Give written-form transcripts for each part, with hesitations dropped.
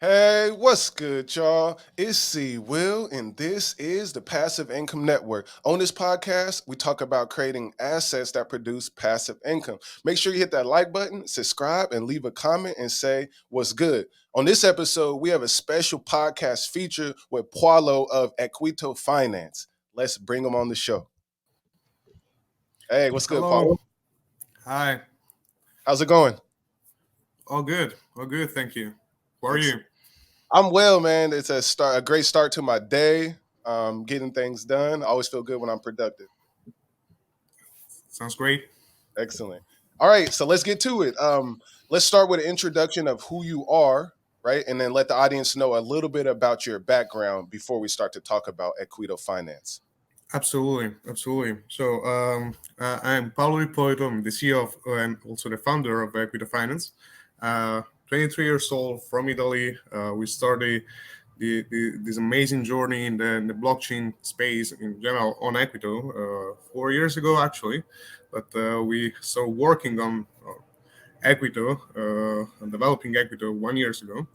Hey, what's good, y'all? It's C Will, and this is the Passive Income Network. On this podcast, we talk about creating assets that produce passive income. Make sure you hit that like button, subscribe, and leave a comment and say what's good. On this episode, we have a special podcast feature with Paulo of Equito Finance. Let's bring him on the show. Hey, what's good, Hello. Paulo? Hi. How's it going? All good. All good. Thank you. How are you? Excellent. I'm well, man. It's a great start to my day. Getting things done. I always feel good when I'm productive. Sounds great. Excellent. All right, so let's get to it. Let's start with an introduction of who you are, right, and then let the audience know a little bit about your background before we start to talk about Equito Finance. Absolutely. Absolutely. I'm Paolo Poito. I'm the CEO of, and also the founder of Equito Finance. 23 years old from Italy. We started this amazing journey in the blockchain space in general on Equito 4 years ago, actually. But we started working on Equito, developing Equito 1 years ago.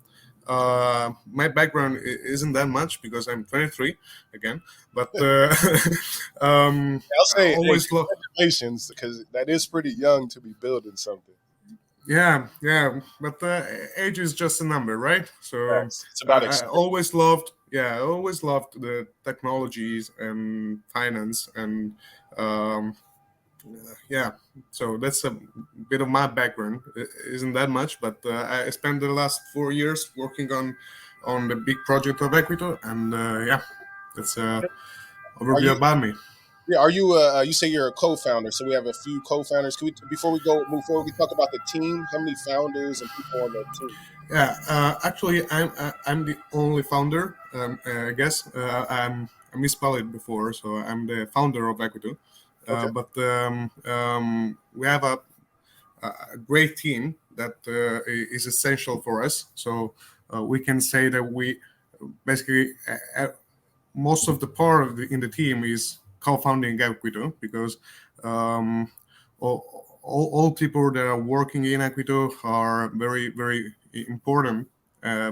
My background isn't that much because I'm 23 again, but I'll I say, hey, always love. congratulations, because that is pretty young to be building something. Yeah, yeah, but age is just a number, right? So Yes, it's about I experience. always loved, yeah, I always loved the technologies and finance and um, yeah. So that's a bit of my background. It isn't that much, but I spent the last 4 years working on the big project of Equito, and yeah, that's a Are overview you? about me. Yeah, are you? You say you're a co-founder, so we have a few co-founders. Can we, before we go move forward, we talk about the team? How many founders and people on the team? Yeah, actually, I'm the only founder. I guess I misspelled it before, so I'm the founder of Equito. Okay. But we have a great team that is essential for us. So we can say that we basically most of the part of in the team is co-founding Equito because um, all people that are working in Equito are very important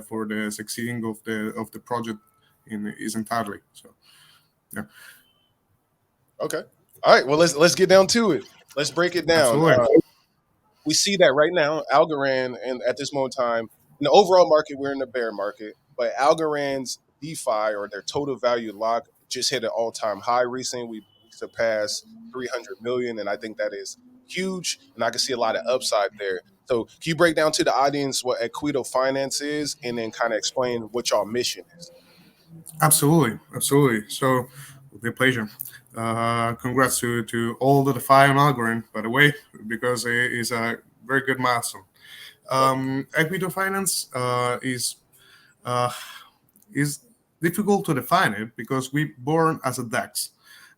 for the succeeding of the project in is entirely. So yeah, Okay. All right. Well, let's get down to it. Let's break it down. absolutely. We see that right now, Algorand, and at this moment in time, in the overall market, we're in the bear market, but Algorand's DeFi, or their total value lock, just hit an all-time high recently. We surpassed 300 million, and I think that is huge, and I can see a lot of upside there. So, can you break down to the audience what Equito Finance is, and then kind of explain what y'all mission is? Absolutely, absolutely. So, with a pleasure. Congrats to all the DeFi on Algorand, by the way, because it is a very good milestone. Yep. Equity finance uh, is difficult to define it because we born as a DEX.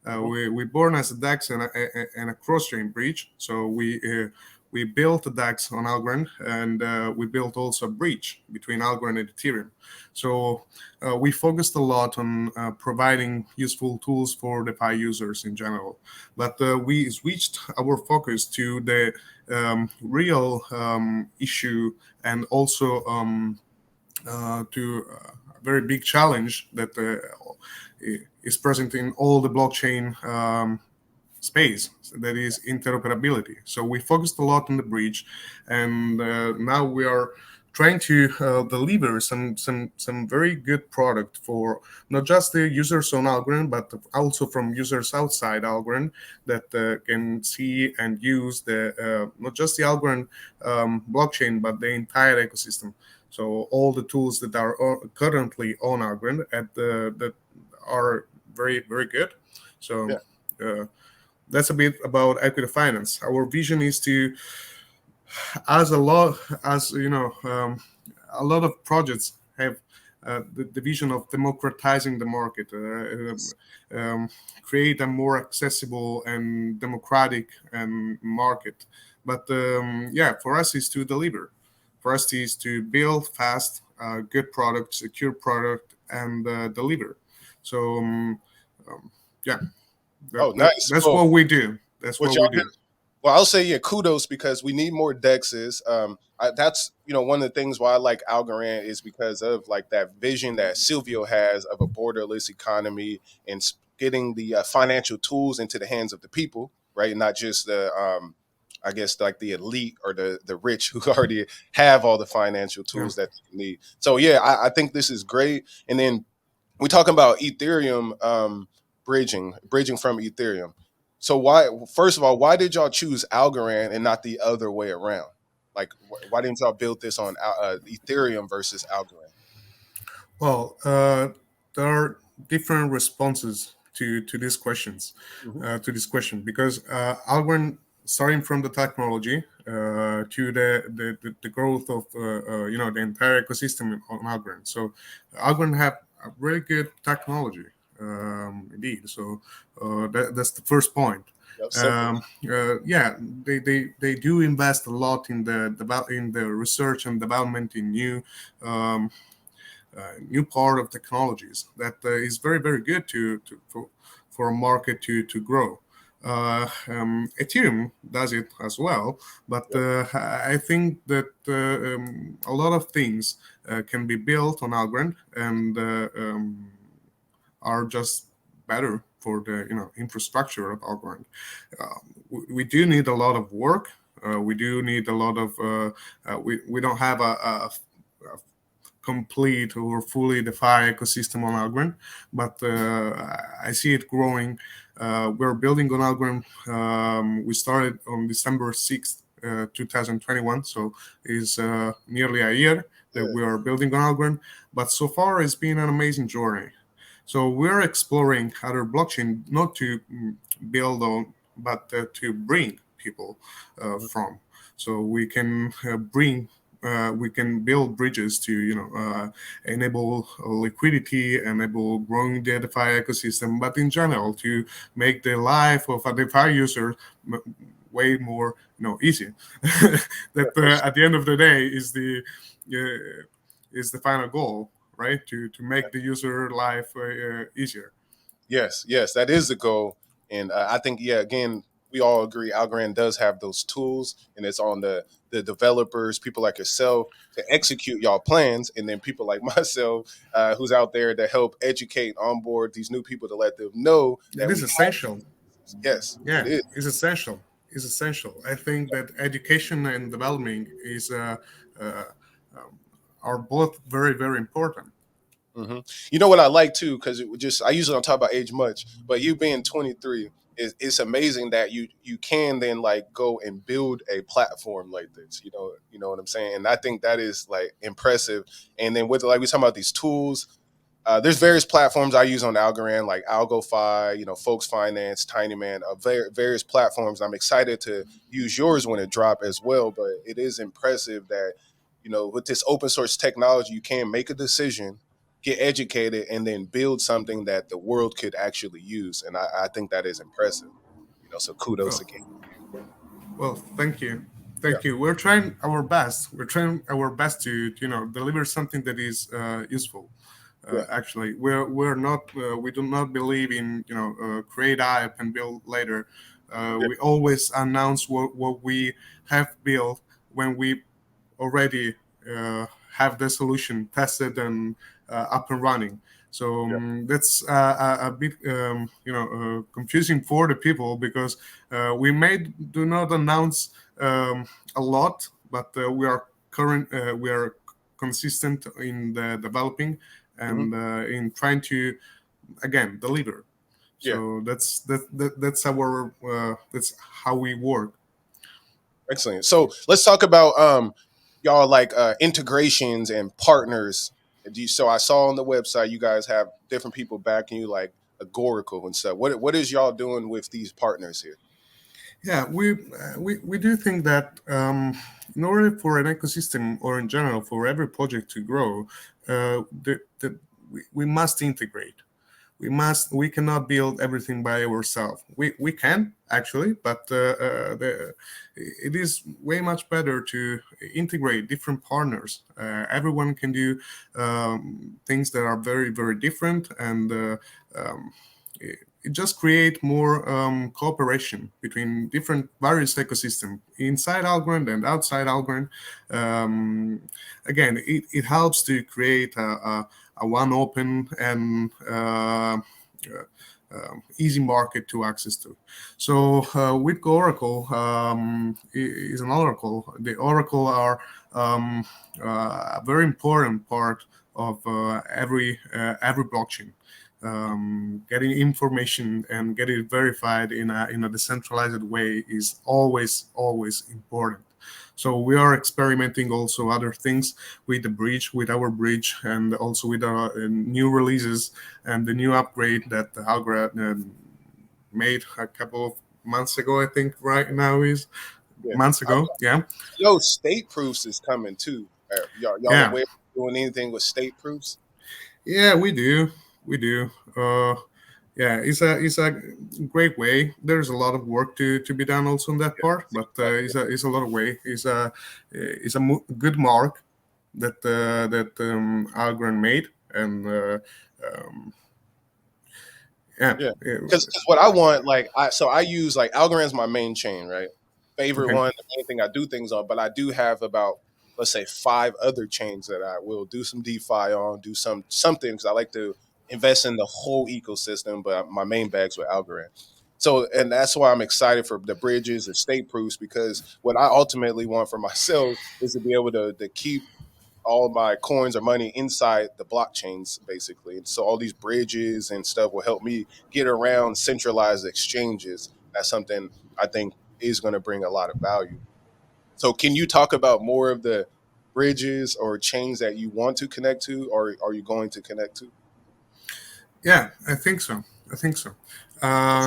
Hmm. We born as a DEX and a cross-chain bridge. So we built a DEX on Algorand, and we built also a bridge between Algorand and Ethereum. So we focused a lot on providing useful tools for DeFi users in general. But we switched our focus to the real issue and also to a very big challenge that is present in all the blockchain space, that is interoperability. So we focused a lot on the bridge, and now we are trying to deliver some very good product for not just the users on Algorand, but also from users outside Algorand that can see and use the not just the Algorand blockchain, but the entire ecosystem. So all the tools that are currently on Algorand that are very good. So. Yeah. Uh, that's a bit about equity finance. Our vision is to, as a lot, as you know, a lot of projects have the vision of democratizing the market, create a more accessible and democratic market. But yeah, for us is to deliver. For us is to build fast, good product, secure product, and deliver. So yeah, Oh, nice. that's Well, what we do. That's what what y'all we do. Well, I'll say yeah, kudos because we need more dexes. That's one of the things why I like Algorand is because of like that vision that Silvio has of a borderless economy and getting the financial tools into the hands of the people, right? Not just the I guess like the elite or the rich who already have all the financial Yeah. tools that they need. So yeah, I think this is great. And then we're talking about Ethereum bridging from Ethereum. So why, first of all, why did y'all choose Algorand and not the other way around? Like, why didn't y'all build this on Ethereum versus Algorand? Well, there are different responses to these questions, Hmm. to this question, because Algorand, starting from the technology to the growth of the entire ecosystem on Algorand. So Algorand have a very good technology, indeed. So that's the first point. Yep, simple. Yeah, they do invest a lot in the research and development in new part of technologies that is very very good for a market to grow. Ethereum does it as well, but Yep. I think that a lot of things can be built on Algorand and are just better for the infrastructure of Algorand. We do need a lot of work. We do need a lot of. We don't have a complete or fully defined ecosystem on Algorand, but I see it growing. We're building on Algorand. We started on December 6th, 2021, so it's nearly a year that Yeah. we are building on Algorand. But so far, it's been an amazing journey. So we're exploring other blockchain, not to build on, but to bring people Mhm. from. So we can build bridges to enable liquidity, enable growing the DeFi ecosystem, but in general to make the life of a DeFi user way more easy. Yeah, That for sure. at the end of the day is the final goal, right? To make the user life easier. Yes, yes, that is the goal. And I think, yeah, again, we all agree Algorand does have those tools, and it's on the developers, people like yourself, to execute y'all plans, and then people like myself, who's out there to help educate, onboard these new people to let them know It that is we have. essential. Yes, it Yeah, is. it's essential. It's essential. I think that education and development is uh, um, are both very very important. Hmm. You know what I like too, because it would just I usually don't talk about age much, but you being 23, it's amazing that you can then like go and build a platform like this. You know what I'm saying, and I think that is like impressive. And then with like we talking about these tools, there's various platforms I use on Algorand, like AlgoFi, Folks Finance, TinyMan, various platforms. I'm excited to use yours when it drop as well. But it is impressive that with this open source technology, you can make a decision, get educated, and then build something that the world could actually use. And I think that is impressive. So kudos Well, again. well, thank you, Yeah, thank you. We're trying our best. We're trying our best to deliver something that is useful. yeah, Actually, we're not we do not believe in create app and build later. yeah. We always announce what we have built when we already have the solution tested and up and running. So Yeah. that's a bit confusing for the people because we may do not announce a lot, but we are consistent in the developing Hmm. and in trying to again deliver. Yeah. So that's how we work. Excellent. So let's talk about y'all like integrations and partners. So I saw on the website you guys have different people backing you, like Agorical and stuff. What is y'all doing with these partners here? Yeah, we do think that in order for an ecosystem or in general for every project to grow, we must integrate. We cannot build everything by ourselves. We can actually, but it is way much better to integrate different partners. Everyone can do things that are very very different, and um, it just create more cooperation between different various ecosystem inside Algorand and outside Algorand. Um, Again, it helps to create a one open and easy market to access to. So with Oracle is an Oracle. The Oracle are a very important part of every blockchain. Getting information and getting it verified in a decentralized way is always important. So we are experimenting also other things with the bridge, with our bridge, and also with our new releases and the new upgrade that the Algorand made a couple of months ago. I think right now is Yeah. months I, ago. Yeah, yo, state proofs is coming too. Y'all yeah, aware of doing anything with state proofs? yeah. We do. Yeah, it's a great way. There's a lot of work to be done also on that Yeah, part, seems but like it's a lot of way. It's a good mark that Algorand made, and yeah, yeah, because what I want, like, I use like Algorand's my main chain, right? Favorite okay, one, the main thing I do things on, but I do have about, let's say, five other chains that I will do some DeFi on, do something because I like to invest in the whole ecosystem. But my main bag's with Algorand. So, and that's why I'm excited for the bridges and state proofs because what I ultimately want for myself is to be able to keep all my coins or money inside the blockchains basically. And so all these bridges and stuff will help me get around centralized exchanges. That's something I think is going to bring a lot of value. So can you talk about more of the bridges or chains that you want to connect to or are you going to connect to? yeah, I think so. I think so.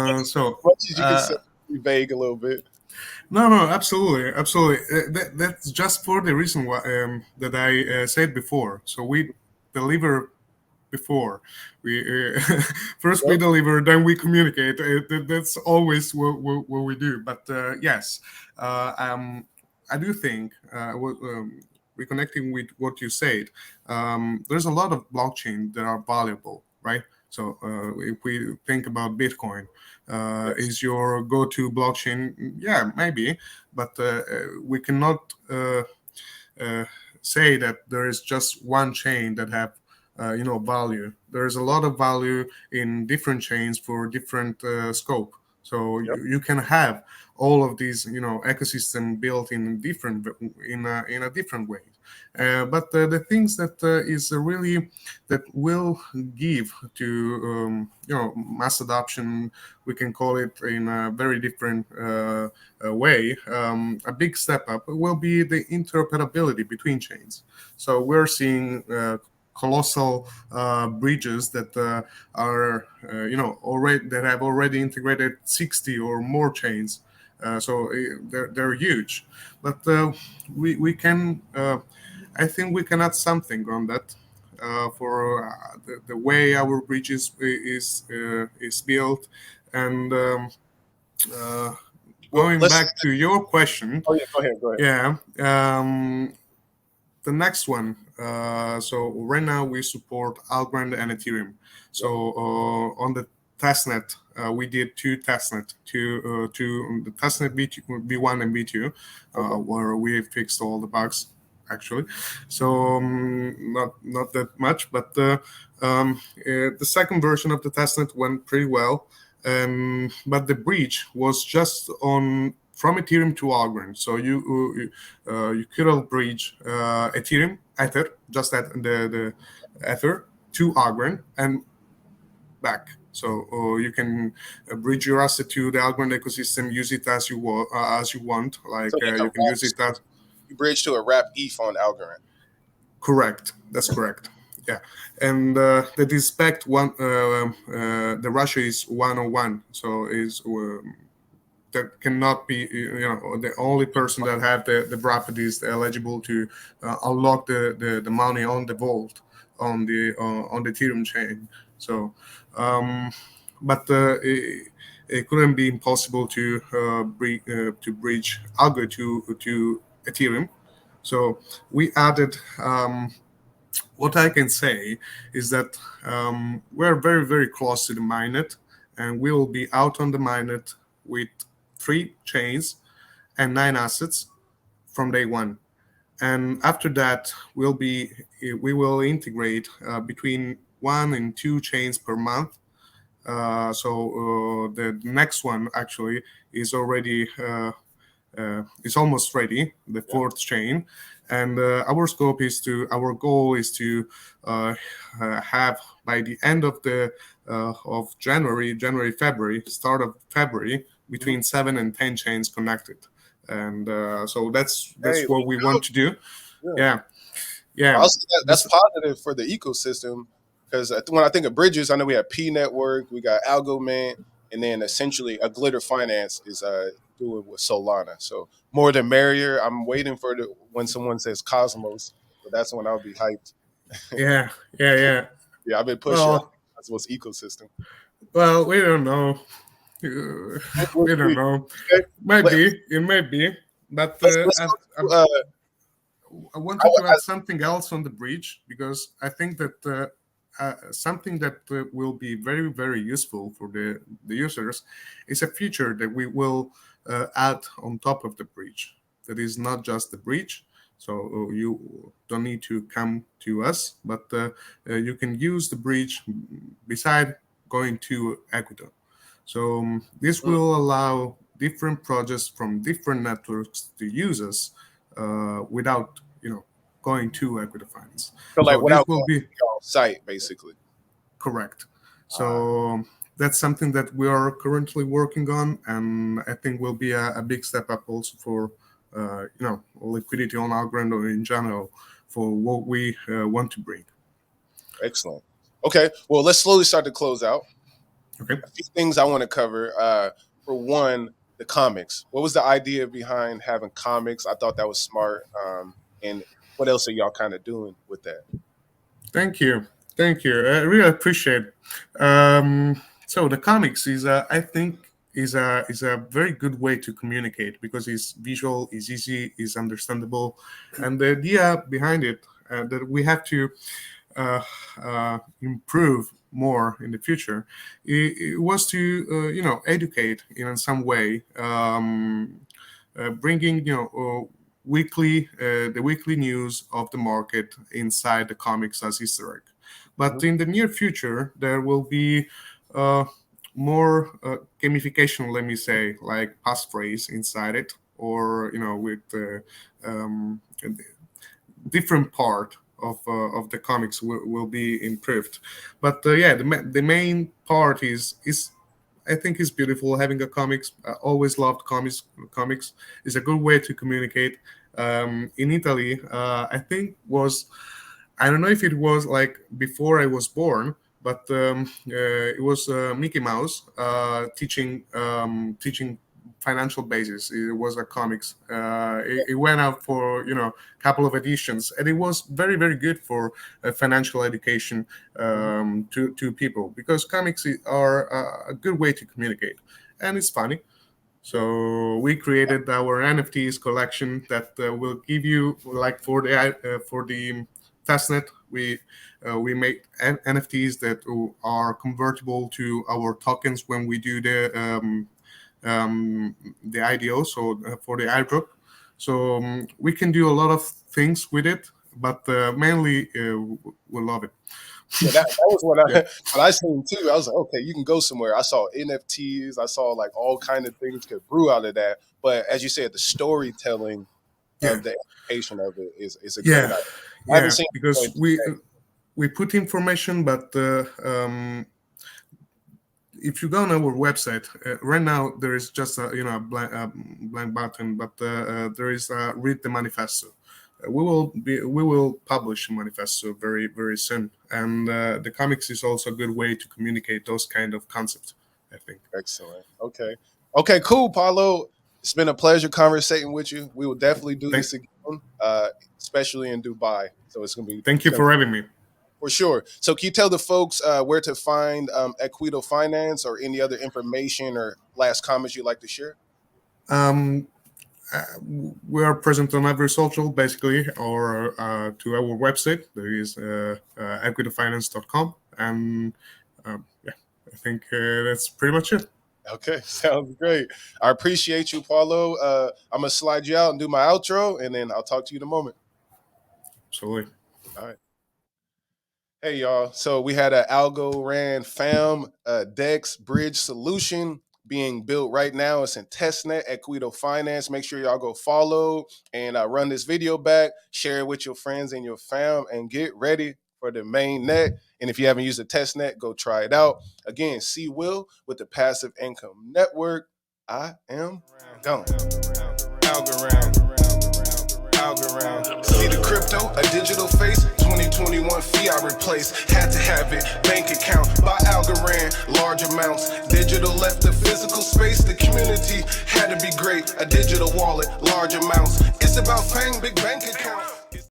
As So much as you can say, be vague a little bit. no, no, absolutely, absolutely. That's just for the reason why that I said before. So we deliver before we first we Yep. deliver, then we communicate. That's always what we do. But yes, I do think reconnecting with what you said. There's a lot of blockchain that are valuable, right? So if we think about Bitcoin, Yes. is your go-to blockchain? Yeah, maybe, but we cannot uh, say that there is just one chain that have value. There is a lot of value in different chains for different scope. So Yep. you can have all of these ecosystem built in a different way. But the things that is really that will give to mass adoption, we can call it in a very different way. A big step up will be the interoperability between chains. So we're seeing colossal bridges that are already that have already integrated 60 or more chains. They're huge, but we can I think we can add something on that for the way our bridge is built. And uh, Well, going let's. back to your question, Oh yeah, go ahead. Go ahead. yeah, the next one. So right now we support Algorand and Ethereum. So Yep. on the testnet, we did two testnet, two the testnet B1 and B2, Okay. where we fixed all the bugs actually. So not that much, but the second version of the testnet went pretty well. But the breach was just on from Ethereum to Algorand. So you could bridge Ethereum, Ether, just that the Ether to Algorand and back. So you can bridge your asset to the Algorand ecosystem, use it as you want. So Like like a you can wrap, use it as you bridge to a wrap ETH on Algorand. correct. That's correct. Yeah, and the respect one the Russia is 101, so is that cannot be the only person that have the properties eligible to unlock the money on the vault on the Ethereum chain. So um, but it couldn't be impossible to bridge Algo to Ethereum. So we added what I can say is that we're very, very close to the mainnet, and we will be out on the mainnet with 3 chains and 9 assets from day one. And after that, we will integrate between 1 and 2 chains per month. So the next one actually is already is almost ready, the Yeah. fourth chain, and our goal is to uh, have by the end of February, start of February, Mhm. between 7 and 10 chains connected, and so Hey, that's what let's we want to do. go. Yeah. Yeah, yeah. Also, that's This, positive for the ecosystem because when I think of bridges, I know we have P Network, we got Algorand, and then essentially a Glitter Finance is doing with Solana. So more the merrier. I'm waiting for when someone says Cosmos, but that's when I'll be hyped. yeah, yeah, yeah. Yeah, I've been pushing Well, Cosmos ecosystem. we don't know. We'll We don't see. know. Okay, Let, It might be, but let's go to I wanted to add something else on the bridge because I think that something that will be very, very useful for the users is a feature that we will add on top of the bridge. That is not just the bridge. So you don't need to come to us, but you can use the bridge beside going to Equito. So this will allow different projects from different networks to use us without going to Equity Finance. so like So this without will going be to y'all site, basically. correct. Ah, So that's something that we are currently working on, and I think will be a big step up also for liquidity on Algorand or in general for what we want to bring. excellent. Okay, well, let's slowly start to close out. Okay. A few things I want to cover. For one, the comics. What was the idea behind having comics? I thought that was smart. And what else are y'all kind of doing with that? Thank you. Thank you. I really appreciate. So the comics I think, is a very good way to communicate because it's visual, is easy, is understandable, and the idea behind it that we have to uh, improve more in the future. It was to educate in some way, bringing the weekly news of the market inside the comics as Easter egg. But Mhm. in the near future, there will be uh, more gamification, let me say, like passphrase inside it, or with a different part of the comics will be improved. But yeah, the main part is I think is beautiful. Having a comics, I always loved comics. Comics is a good way to communicate. In Italy, I think was I don't know if it was like before I was born, but it was Mickey Mouse teaching financial basis. It was a comics. It went out for a couple of editions, and it was very very good for financial education Mhm. to people because comics are a good way to communicate, and it's funny. So we created our NFTs collection that will give you like for the testnet. We make NFTs that are convertible to our tokens when we do the IDO. So for the airdrop, so we can do a lot of things with it, but mainly we love it. Yeah, that was what Yeah, what I seen too. I was like, okay, you can go somewhere. I saw NFTs. I saw like all kind of things could brew out of that. But as you said, the storytelling yeah, of the education of it is a great yeah, idea. I haven't yeah. seen Because anyone do that. we put information, but if you go on our website right now, there is just a blank button, but there is read the manifesto. We will publish a manifesto very very soon, and the comics is also a good way to communicate those kind of concepts, I think. Excellent. Okay. Okay, cool, Paulo. It's been a pleasure conversating with you. We will definitely do Thank this again, especially in Dubai. So it's gonna be thank you for having me. for sure. So can you tell the folks where to find Equito Finance or any other information or last comments you'd like to share? Um, uh, we are present on every social basically, or to our website. There is equityfinance.com, and yeah, I think that's pretty much it. Okay, sounds great. I appreciate you, Paulo. I'm gonna slide you out and do my outro, and then I'll talk to you in a moment. Absolutely. All right. Hey y'all. So we had a Algorand FAM DEX bridge solution being built right now. It's in testnet at Equito Finance. Make sure y'all go follow and run this video back, share it with your friends and your fam, and get ready for the main net. And if you haven't used the test net, go try it out. Again, see Will with the Passive Income Network. I am gone. Algorand. Algorand. See the crypto, a digital face. 2021 fiat replaced. Had to have it. Bank account by Algorand. Large amounts. Digital left the physical space. The community had to be great. A digital wallet, large amounts. It's about fame, big bank